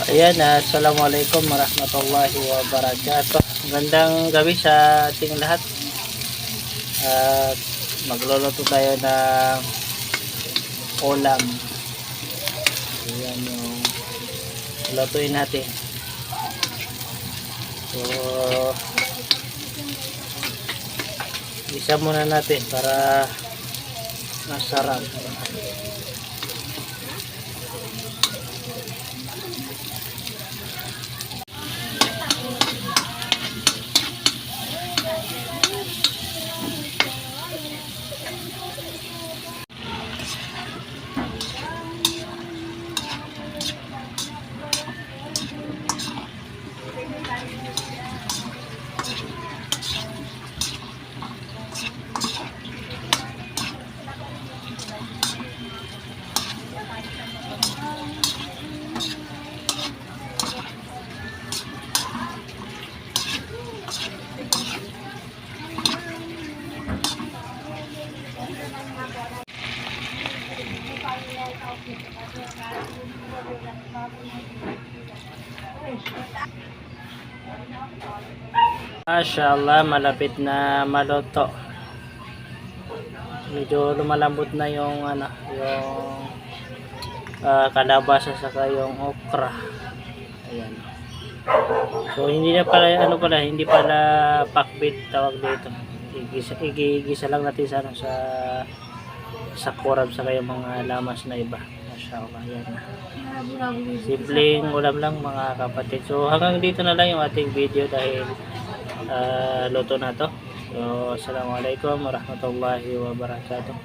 Ayan, assalamualaikum warahmatullahi wabarakatuh. Magandang gabi sa ating lahat. At magluluto tayo ng ulam. Ayan yung lutuin natin. So, isa muna natin para masarap. Mashallah, malapit na maluto. Medyo lumalambot na yung yung kalabasa saka yung okra. Ayan. So hindi na pala hindi pala pakbit tawag dito. Igisa lang natin sa kurab sa yung mga lamas na iba. Mashallah, yan. Simpleng ulam lang mga kapatid. So hanggang dito na lang yung ating video dahil luto na to. So assalamualaikum warahmatullahi wabarakatuh.